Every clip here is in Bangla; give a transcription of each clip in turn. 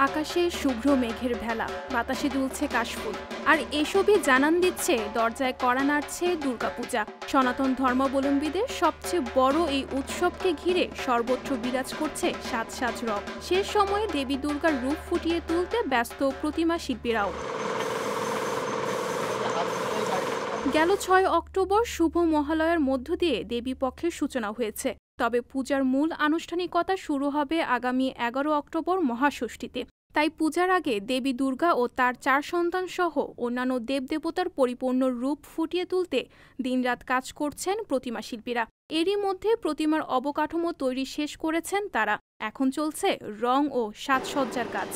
আকাশে শুভ্র মেঘের ভেলা, বাতাসে দুলছে কাশফুল, আর এসবই জানান দিচ্ছে দরজায় কড়া নাড়ছে দুর্গাপূজা। সনাতন ধর্মাবলম্বীদের সবচেয়ে বড় এই উৎসবকে ঘিরে সর্বত্র বিরাজ করছে সাজ সাজ রব। শেষ সময়ে দেবী দুর্গার রূপ ফুটিয়ে তুলতে ব্যস্ত প্রতিমা শিল্পীরাও। গেল ৬ অক্টোবর শুভ মহালয়ার মধ্য দিয়ে দেবী পক্ষের সূচনা হয়েছে। তবে পূজার মূল আনুষ্ঠানিকতা শুরু হবে আগামী ১১ অক্টোবর মহাষষ্ঠীতে। তাই পূজার আগে দেবী দুর্গা ও তার ৪ সন্তান সহ অন্যান্য দেবদেবতার পরিপূর্ণ রূপ ফুটিয়ে তুলতে দিনরাত কাজ করছেন প্রতিমা শিল্পীরা। এরই মধ্যে প্রতিমার অবকাঠামো তৈরি শেষ করেছেন তারা। এখন চলছে রং ও সাজসজ্জার কাজ।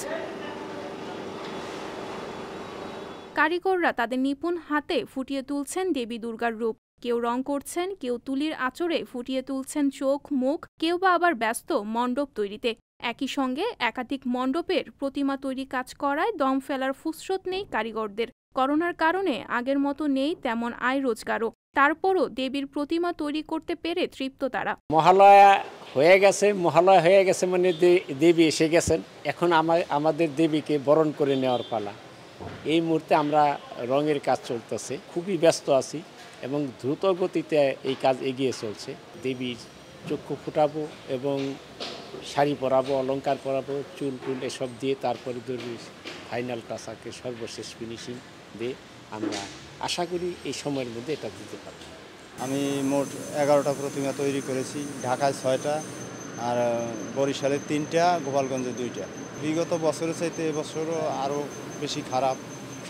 কারিগররা তাদের নিপুণ হাতে ফুটিয়ে তুলছেন দেবী দুর্গার রূপ। কেউ রং করছেন, কেউ তুলির আঁচড়ে ফুটিয়ে তুলছেন চোখ, মুখ, কেউ বা আবার ব্যস্ত মণ্ডপ তৈরিতে। একই সঙ্গে একাধিক মণ্ডপের প্রতিমা তৈরি কাজ করায় দম ফেলার ফুসরত নেই কারিগরদের। করোনার কারণে আগের মতো নেই তেমন আয় রোজগারও। তারপরও দেবীর প্রতিমা তৈরি করতে পেরে তৃপ্ত তারা। মহালয়া হয়ে গেছে মানে দেবী এসে গেছেন। এখন আমাদের দেবীকে বরণ করে নেওয়ার পালা। এই মুহূর্তে আমরা রঙের কাজ চলতেছে, খুবই ব্যস্ত আছি এবং দ্রুত গতিতে এই কাজ এগিয়ে চলছে। দেবীর চক্ষু ফুটাবো এবং শাড়ি পরাবো, অলংকার পরাবো, চুল এসব দিয়ে তারপরে দেবীর ফাইনাল টাচাকে সর্বশেষ ফিনিশিং দিয়ে আমরা আশা করি এই সময়ের মধ্যে এটা দিতে পারব। আমি মোট 11টা প্রতিমা তৈরি করেছি, ঢাকায় 6টা আর বরিশালে 3টা, গোপালগঞ্জে 2টা। বিগত বছরের চাইতে এবছরও আরও বেশি খারাপ।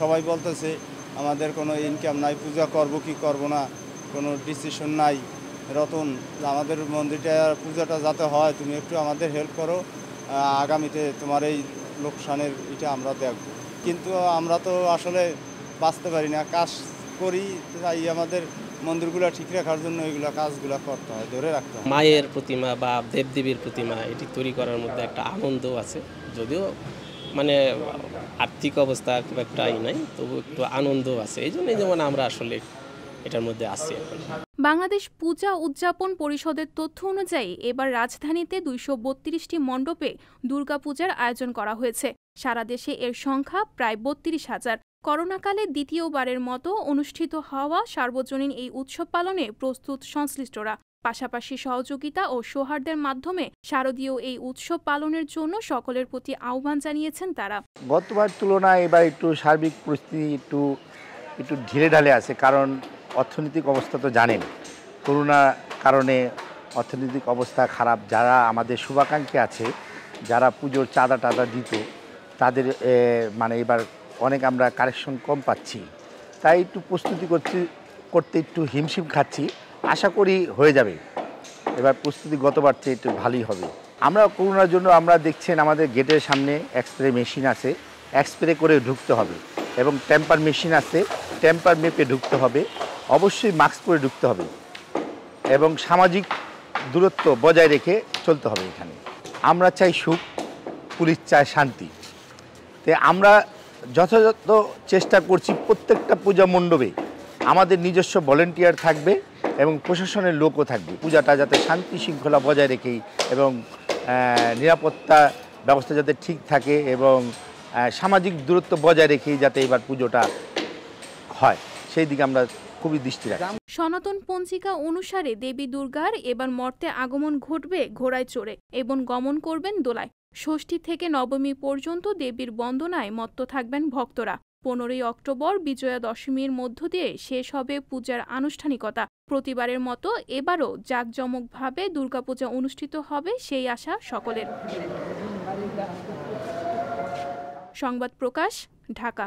সবাই বলতেছে আমাদের কোনো ইনকাম নাই, পূজা করব কি করব না কোনো ডিসিশন নাই। রতন, আমাদের মন্দিরটা পূজাটা যাতে হয় তুমি একটু আমাদের হেল্প করো, আগামীতে তোমার এই লোকসানের এটা আমরা দেখব। কিন্তু আমরা তো আসলে বাঁচতে পারি না, কাজ করি, তাই আমাদের মন্দিরগুলো ঠিক রাখার জন্য এইগুলো কাজগুলো করতে হয়, ধরে রাখতে হয়। মায়ের প্রতিমা বা দেবদেবীর প্রতিমা এটি তৈরি করার মধ্যে একটা আনন্দ আছে, যদিও মানে আর্থিক অবস্থা খুব একটা নাই, তবু একটু আনন্দ আছে। এই জন্যই যেমন আমরা আসলে এটার মধ্যে আছি। বাংলাদেশ পূজা উদযাপন পরিষদের তথ্য অনুযায়ী এবার রাজধানীতে ২৩২টি মণ্ডপে দুর্গাপূজার আয়োজন করা হয়েছে। সারা দেশে এর সংখ্যা প্রায় ৩২,০০০। করোনাকালে দ্বিতীয়বারের মতো অনুষ্ঠিত হওয়া সার্বজনীন এই উৎসব পালনে প্রস্তুত সংশ্লিষ্টরা। পাশাপাশি সহযোগিতা ও সৌহার্দ্যের মাধ্যমে শারদীয় এই উৎসব পালনের জন্য সকলের প্রতি আহ্বান জানিয়েছেন তারা। গতবার তুলনায় এবার একটু সার্বিক পরিস্থিতি একটু ঢিলে ঢালে আছে, কারণ অর্থনৈতিক অবস্থা তো জানেন, করোনার কারণে অর্থনৈতিক অবস্থা খারাপ। যারা আমাদের শুভাকাঙ্ক্ষী আছে, যারা পুজোর চাঁদা টাদা দিত, তাদের মানে এবার অনেক আমরা কালেকশন কম পাচ্ছি, তাই একটু প্রস্তুতি করতে একটু হিমশিম খাচ্ছি। আশা করি হয়ে যাবে, এবার প্রস্তুতি গতবার চেয়ে একটু ভালোই হবে। আমরা করোনার জন্য আমরা দেখছেন আমাদের গেটের সামনে এক্সপ্রে মেশিন আছে, এক্সপ্রে করে ঢুকতে হবে, এবং টেম্পার মেশিন আছে, টেম্পার মেপে ঢুকতে হবে, অবশ্যই মাস্ক পরে ঢুকতে হবে এবং সামাজিক দূরত্ব বজায় রেখে চলতে হবে। এখানে আমরা চাই সুখ, পুলিশ চায় শান্তি। তো আমরা যথাযথ চেষ্টা করছি প্রত্যেকটা পূজা মণ্ডপে আমাদের নিজস্ব ভলেন্টিয়ার থাকবে এবং প্রশাসনের লোকও থাকবে, পূজাটা যাতে শান্তি শৃঙ্খলা বজায় রেখেই এবং নিরাপত্তা ব্যবস্থা যাতে ঠিক থাকে এবং সামাজিক দূরত্ব বজায় রেখেই যাতে এবার পুজোটা হয়, সেই দিকে আমরা খুবই দৃষ্টি রাখি। সনাতন পঞ্জিকা অনুসারে দেবী দুর্গার এবার মর্তে আগমন ঘটবে ঘোড়ায় চড়ে এবং গমন করবেন দোলায়। ষষ্ঠী থেকে নবমী পর্যন্ত দেবীর বন্দনায় মত্ত থাকবেন ভক্তরা। 15ই অক্টোবর বিজয়া দশমীর মধ্য দিয়ে শেষ হবে পূজার আনুষ্ঠানিকতা। প্রতিবারের মতো এবারও জাঁকজমকভাবে দুর্গাপূজা অনুষ্ঠিত হবে সেই আশা সকলের। সংবাদ প্রকাশ, ঢাকা।